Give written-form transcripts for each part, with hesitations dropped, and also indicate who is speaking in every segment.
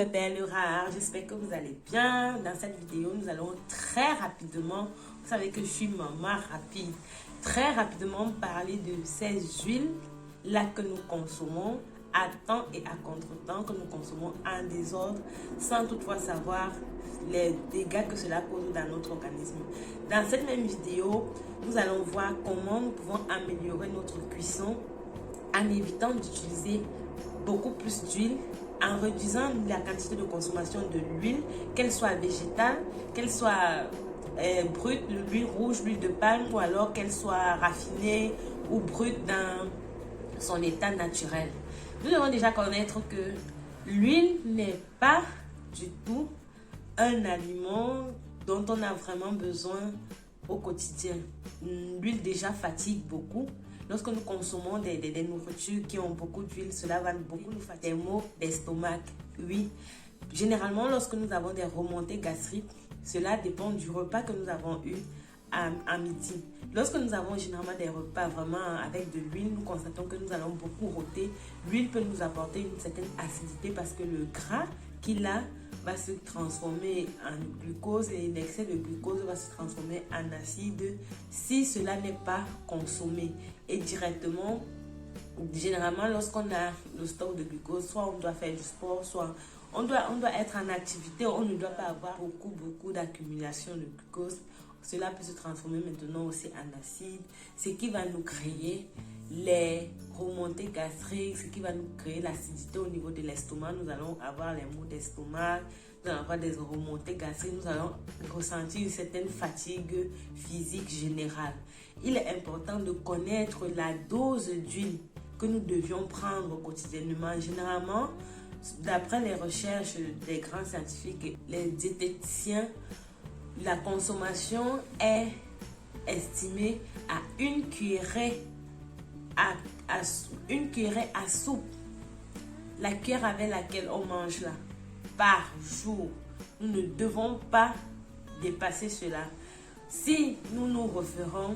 Speaker 1: mes perles rares, j'espère que vous allez bien. Dans cette vidéo, nous allons très rapidement, vous savez que je suis maman rapide, très rapidement parler de ces huiles-là que nous consommons à temps et à contre-temps, que nous consommons en désordre, sans toutefois savoir les dégâts que cela cause dans notre organisme. Dans cette même vidéo, nous allons voir comment nous pouvons améliorer notre cuisson en évitant d'utiliser beaucoup plus d'huile, en réduisant la quantité de consommation de l'huile, qu'elle soit végétale, qu'elle soit brute, l'huile rouge, l'huile de palme, ou alors qu'elle soit raffinée ou brute dans son état naturel. Nous devons déjà connaître que l'huile n'est pas du tout un aliment dont on a vraiment besoin au quotidien. L'huile déjà fatigue beaucoup. Lorsque nous consommons des nourritures qui ont beaucoup d'huile, cela va beaucoup nous fatiguer. Des maux d'estomac, oui. Généralement, lorsque nous avons des remontées gastriques, cela dépend du repas que nous avons eu à midi. Lorsque nous avons généralement des repas vraiment avec de l'huile, nous constatons que nous allons beaucoup rôter. L'huile peut nous apporter une certaine acidité parce que le gras qu'il a va se transformer en glucose et l'excès de glucose va se transformer en acide si cela n'est pas consommé. Et directement, généralement, lorsqu'on a le stock de glucose, soit on doit faire du sport, soit on doit être en activité, on ne doit pas avoir beaucoup d'accumulation de glucose. Cela peut se transformer maintenant aussi en acide, ce qui va nous créer les remontées gastriques, ce qui va nous créer l'acidité au niveau de l'estomac. Nous allons avoir les maux d'estomac, nous allons avoir des remontées gastriques, nous allons ressentir une certaine fatigue physique générale. Il est important de connaître la dose d'huile que nous devions prendre quotidiennement. Généralement, d'après les recherches des grands scientifiques, les diététiciens, la consommation est estimée à une cuillerée à soupe, la cuillère avec laquelle on mange là, par jour. Nous ne devons pas dépasser cela. Si nous nous référons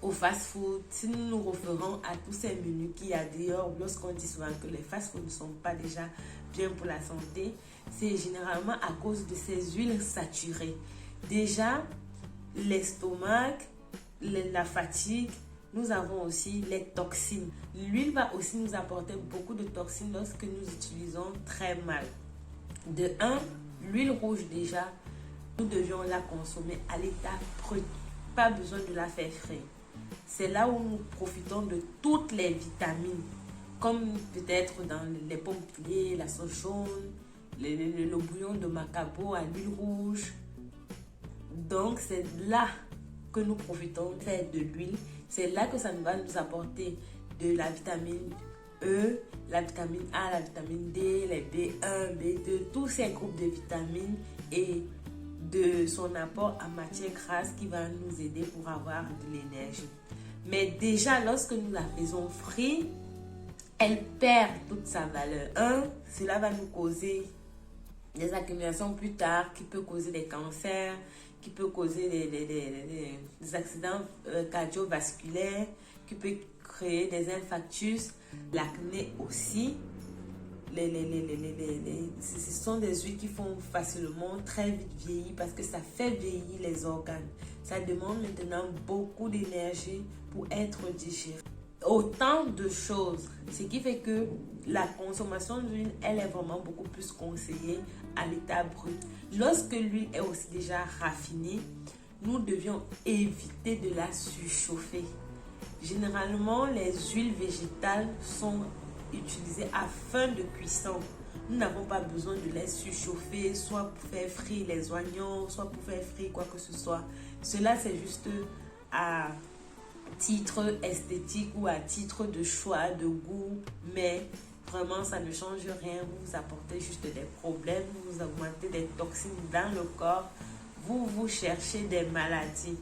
Speaker 1: au fast-food, si nous nous référons à tous ces menus qu'il y a dehors, lorsqu'on dit souvent que les fast-food ne sont pas déjà bien pour la santé, c'est généralement à cause de ces huiles saturées. Déjà, l'estomac, la fatigue, nous avons aussi les toxines. L'huile va aussi nous apporter beaucoup de toxines lorsque nous utilisons très mal. De 1, l'huile rouge déjà, nous devions la consommer à l'état brut. Pas besoin de la faire frire. C'est là où nous profitons de toutes les vitamines, comme peut-être dans les pommes pilées, la sauce jaune, le bouillon de macabo à l'huile rouge. Donc c'est là que nous profitons de l'huile. C'est là que ça va nous apporter de la vitamine E, la vitamine A, la vitamine D, les B1, B2, tous ces groupes de vitamines et de son apport en matière grasse qui va nous aider pour avoir de l'énergie. Mais déjà, lorsque nous la faisons frire, elle perd toute sa valeur. Cela va nous causer des accumulations plus tard qui peut causer des cancers, qui peut causer des accidents cardiovasculaires, qui peut créer des infarctus, l'acné aussi. Ce sont des huiles qui font facilement très vite vieillir parce que ça fait vieillir les organes. Ça demande maintenant beaucoup d'énergie pour être digéré. Autant de choses, ce qui fait que la consommation d'huile, elle est vraiment beaucoup plus conseillée à l'état brut. Lorsque l'huile est aussi déjà raffinée, nous devions éviter de la surchauffer. Généralement, les huiles végétales sont utilisées à fin de cuisson. Nous n'avons pas besoin de les surchauffer, soit pour faire frire les oignons, soit pour faire frire quoi que ce soit. Cela, c'est juste à titre esthétique ou à titre de choix, de goût, mais vraiment ça ne change rien. Vous apportez juste des problèmes, vous augmentez des toxines dans le corps, vous cherchez des maladies.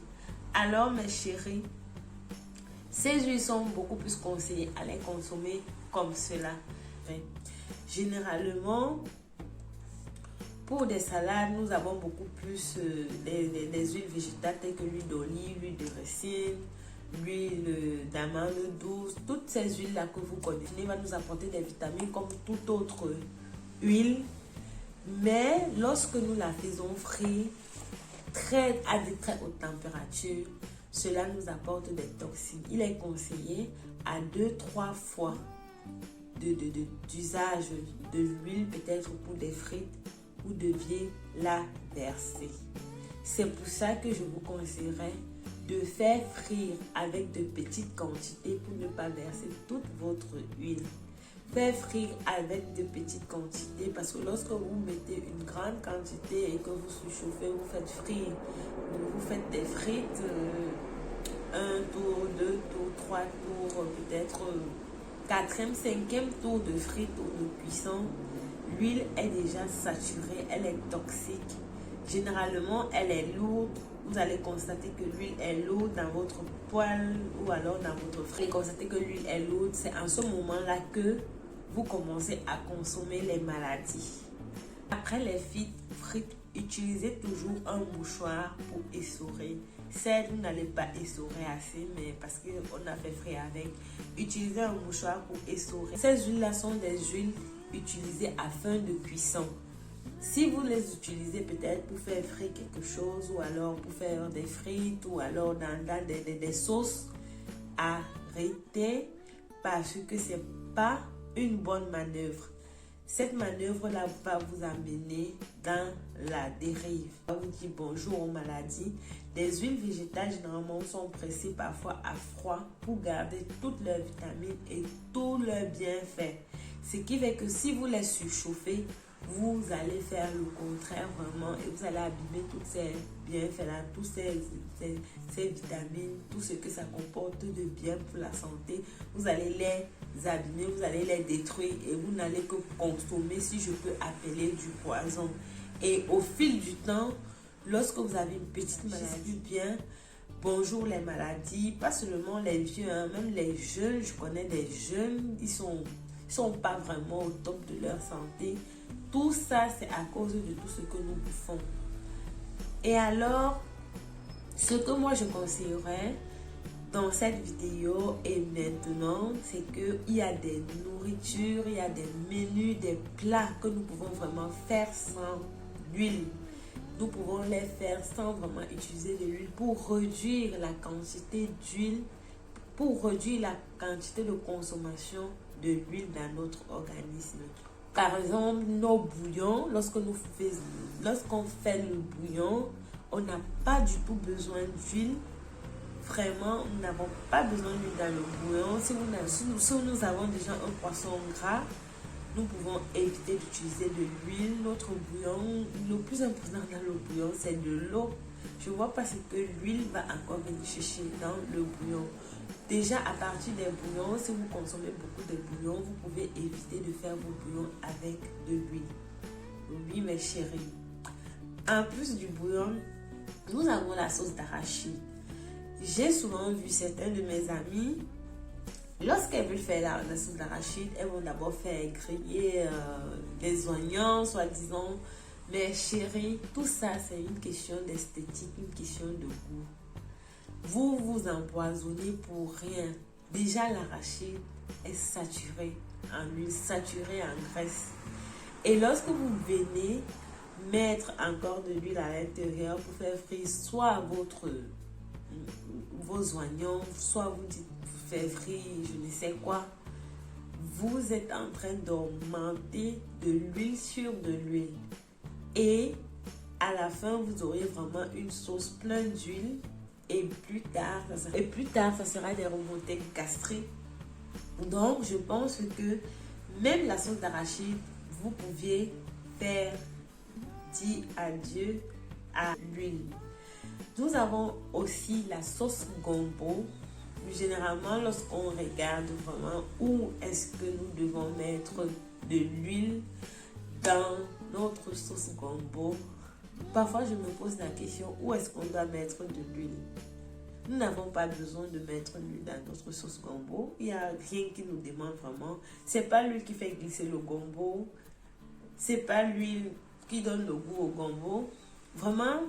Speaker 1: Alors mes chéris, ces huiles sont beaucoup plus conseillées à les consommer comme cela. Généralement, pour des salades, nous avons beaucoup plus des huiles végétales telles que l'huile d'olive, l'huile de ricin, l'huile d'amande douce. Toutes ces huiles-là que vous connaissez vont nous apporter des vitamines comme toute autre huile Mais lorsque nous la faisons frire à de très hautes températures, cela nous apporte des toxines. Il est conseillé à 2-3 fois d'usage de l'huile, peut-être pour des frites, vous deviez la verser. C'est pour ça que je vous conseillerais de faire frire avec de petites quantités pour ne pas verser toute votre huile. Faire frire avec de petites quantités parce que lorsque vous mettez une grande quantité et que vous surchauffez, vous faites frire, vous faites des frites, un tour, deux tours, trois tours, peut-être quatrième, cinquième tour de frites ou de cuisson, l'huile est déjà saturée, elle est toxique. Généralement, elle est lourde. Vous allez constater que l'huile est lourde dans votre poêle ou alors dans votre frit. Vous constatez que l'huile est lourde, c'est en ce moment-là que vous commencez à consommer les maladies. Après les frites, utilisez toujours un mouchoir pour essorer. Certes, vous n'allez pas essorer assez, mais parce qu'on a fait frire avec, utilisez un mouchoir pour essorer. Ces huiles-là sont des huiles utilisées à fin de cuisson. Si vous les utilisez peut-être pour faire frire quelque chose ou alors pour faire des frites ou alors dans des sauces, arrêtez parce que ce n'est pas une bonne manœuvre. Cette manœuvre-là va vous amener dans la dérive. On vous dit bonjour aux maladies. Les huiles végétales généralement sont pressées parfois à froid pour garder toutes leurs vitamines et tous leurs bienfaits. Ce qui fait que si vous les surchauffez, vous allez faire le contraire vraiment et vous allez abîmer tous ces bienfaits-là, tous ces vitamines, tout ce que ça comporte de bien pour la santé. Vous allez les abîmer, vous allez les détruire et vous n'allez que consommer, si je peux appeler, du poison. Et au fil du temps, lorsque vous avez une petite maladie, bien, bonjour les maladies, pas seulement les vieux, hein, même les jeunes, je connais des jeunes, ils sont pas vraiment au top de leur santé. Tout ça, c'est à cause de tout ce que nous bouffons. Et alors, ce que moi je conseillerais dans cette vidéo et maintenant, c'est qu'il y a des nourritures, il y a des menus, des plats que nous pouvons vraiment faire sans l'huile. Nous pouvons les faire sans vraiment utiliser de l'huile pour réduire la quantité d'huile, pour réduire la quantité de consommation de l'huile dans notre organisme. Par exemple, nos bouillons, lorsqu'on fait le bouillon, on n'a pas du tout besoin d'huile. Vraiment, nous n'avons pas besoin d'huile dans le bouillon. Si nous avons déjà un poisson gras, nous pouvons éviter d'utiliser de l'huile. Notre bouillon, le plus important dans le bouillon, c'est de l'eau. Je ne vois pas ce que l'huile va encore venir chercher dans le bouillon. Déjà, à partir des bouillons, si vous consommez beaucoup de bouillons, vous pouvez éviter de faire vos bouillons avec de l'huile. Oui, mes chéris. En plus du bouillon, nous avons la sauce d'arachide. J'ai souvent vu certains de mes amis, lorsqu'elles veulent faire la sauce d'arachide, elles vont d'abord faire griller des oignons, soi-disant. Mais chérie, tout ça, c'est une question d'esthétique, une question de goût. Vous vous empoisonnez pour rien. Déjà, l'arachide est saturé en huile, saturé en graisse. Et lorsque vous venez mettre encore de l'huile à l'intérieur pour faire frire soit vos oignons, soit vous faites frire je ne sais quoi, vous êtes en train d'augmenter de l'huile sur de l'huile. Et à la fin, vous aurez vraiment une sauce pleine d'huile. Et plus tard, ça sera des remontées gastriques. Donc, je pense que même la sauce d'arachide, vous pouviez faire dire adieu à l'huile. Nous avons aussi la sauce gombo. Généralement, lorsqu'on regarde vraiment où est-ce que nous devons mettre de l'huile dans notre sauce gombo, parfois je me pose la question, où est-ce qu'on doit mettre de l'huile? Nous n'avons pas besoin de mettre l'huile dans notre sauce gombo. Il n'y a rien qui nous demande vraiment. C'est pas l'huile qui fait glisser le gombo. C'est pas l'huile qui donne le goût au gombo. Vraiment,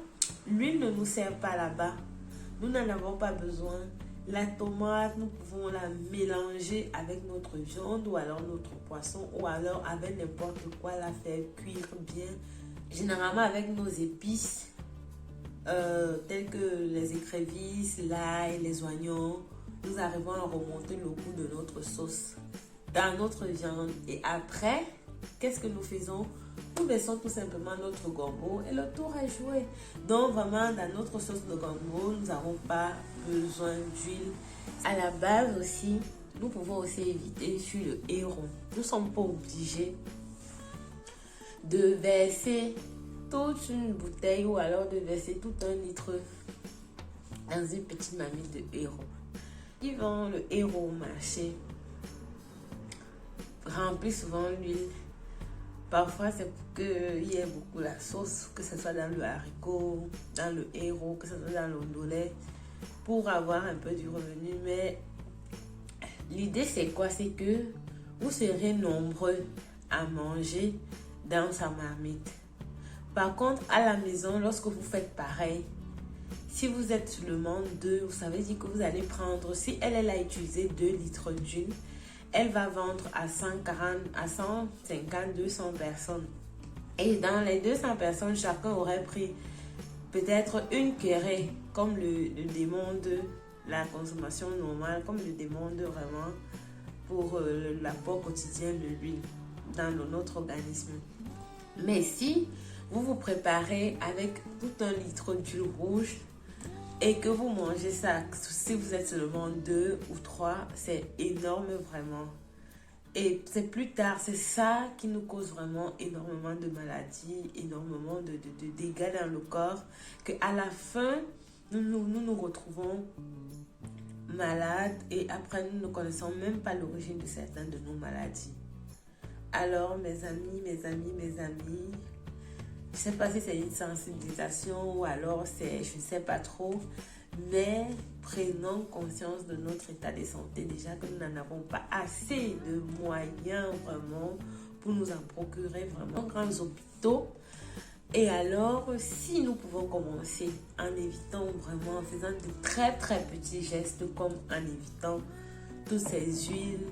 Speaker 1: l'huile ne nous sert pas là-bas. Nous n'en avons pas besoin. La tomate, nous pouvons la mélanger avec notre viande ou alors notre poisson ou alors avec n'importe quoi, la faire cuire bien. Généralement avec nos épices telles que les écrevisses, l'ail, les oignons, nous arrivons à remonter le goût de notre sauce dans notre viande. Et après, qu'est-ce que nous faisons? Nous laissons tout simplement notre gombo et le tour est joué. Donc vraiment, dans notre sauce de gombo, nous n'avons pas besoin d'huile. À la base aussi, nous pouvons aussi éviter sur le héron. Nous ne sommes pas obligés de verser toute une bouteille ou alors de verser tout un litre dans une petite marmite de héron. Ils vendent le héros au marché, remplit souvent l'huile. Parfois, c'est pour qu'il y ait beaucoup la sauce, que ce soit dans le haricot, dans le héros, que ce soit dans l'ondolé, pour avoir un peu du revenu. Mais l'idée, c'est quoi? C'est que vous serez nombreux à manger dans sa marmite. Par contre, à la maison, lorsque vous faites pareil, si vous êtes seulement 2, vous savez dire que vous allez prendre, si elle a utilisé 2 litres d'huile, elle va vendre à 140, à 150, 200 personnes. Et dans les 200 personnes, chacun aurait pris peut-être une cuillerée, comme le demande la consommation normale, comme le demande vraiment pour l'apport quotidien de l'huile dans notre organisme. Mais si vous vous préparez avec tout un litre d'huile rouge et que vous mangez ça, si vous êtes seulement 2 ou 3, c'est énorme vraiment. Et c'est plus tard, c'est ça qui nous cause vraiment énormément de maladies, énormément de dégâts dans le corps, qu'à la fin, nous retrouvons malades et après nous ne connaissons même pas l'origine de certaines de nos maladies. Alors mes amis, je ne sais pas si c'est une sensibilisation ou alors c'est, je ne sais pas trop, mais prenons conscience de notre état de santé. Déjà que nous n'en avons pas assez de moyens vraiment pour nous en procurer vraiment grands hôpitaux. Et alors, si nous pouvons commencer en évitant vraiment, en faisant de très très petits gestes comme en évitant toutes ces huiles,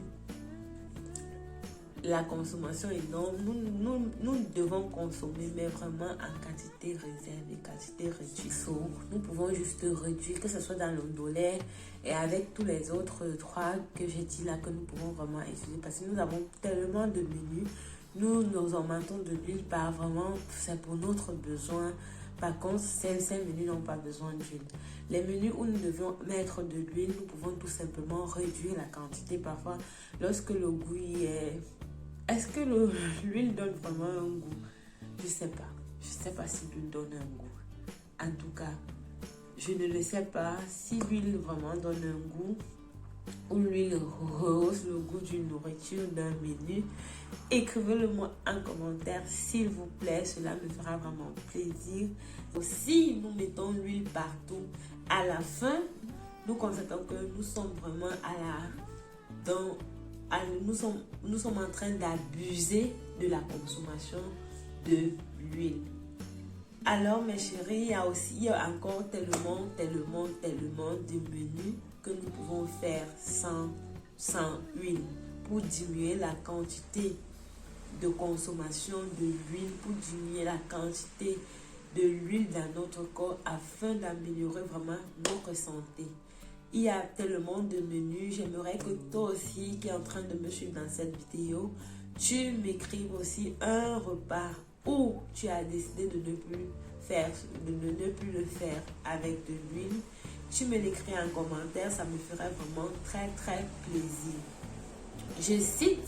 Speaker 1: la consommation énorme, nous devons consommer, mais vraiment en quantité réservée, quantité réduite. Nous pouvons juste réduire, que ce soit dans l'ondolé et avec tous les autres 3 que j'ai dit là, que nous pouvons vraiment utiliser, parce que nous avons tellement de menus. Nous augmentons de l'huile par vraiment, c'est pour notre besoin. Par contre, ces menus n'ont pas besoin d'huile. Les menus où nous devons mettre de l'huile, nous pouvons tout simplement réduire la quantité. Parfois, lorsque le goût y est... Est-ce que l'huile donne vraiment un goût? Je ne sais pas. Je ne sais pas si l'huile donne un goût. En tout cas, je ne le sais pas si l'huile vraiment donne un goût ou l'huile rehausse le goût d'une nourriture, d'un menu. Écrivez-le moi en commentaire, s'il vous plaît. Cela me fera vraiment plaisir. Si nous mettons l'huile partout, à la fin, nous constatons que nous sommes vraiment nous sommes en train d'abuser de la consommation de l'huile. Alors mes chéris, il y a encore tellement de menus que nous pouvons faire sans huile pour diminuer la quantité de consommation de l'huile, pour diminuer la quantité de l'huile dans notre corps afin d'améliorer vraiment notre santé. Il y a tellement de menus. J'aimerais que toi aussi qui es en train de me suivre dans cette vidéo, tu m'écrives aussi un repas où tu as décidé de ne plus le faire avec de l'huile. Tu me l'écris en commentaire, ça me ferait vraiment très très plaisir. Je cite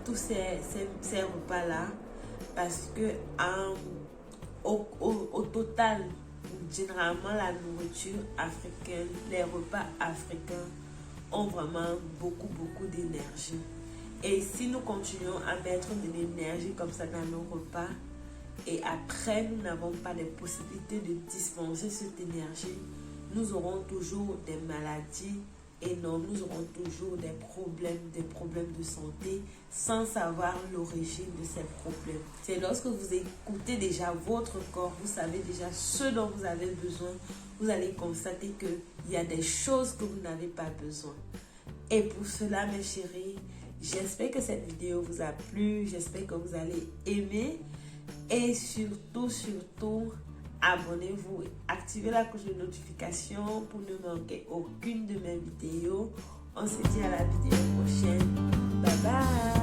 Speaker 1: tous ces repas-là parce que au total, généralement la nourriture africaine, les repas africains ont vraiment beaucoup d'énergie. Et si nous continuons à mettre de l'énergie comme ça dans nos repas et après nous n'avons pas les possibilités de dispenser cette énergie, nous aurons toujours des maladies énorme. Nous aurons toujours des problèmes de santé sans savoir l'origine de ces problèmes. C'est lorsque vous écoutez déjà votre corps, vous savez déjà ce dont vous avez besoin, vous allez constater qu'il y a des choses que vous n'avez pas besoin. Et pour cela, mes chéris, j'espère que cette vidéo vous a plu, j'espère que vous allez aimer et surtout, abonnez-vous, activez la cloche de notification pour ne manquer aucune de mes vidéos. On se dit à la vidéo prochaine. Bye bye.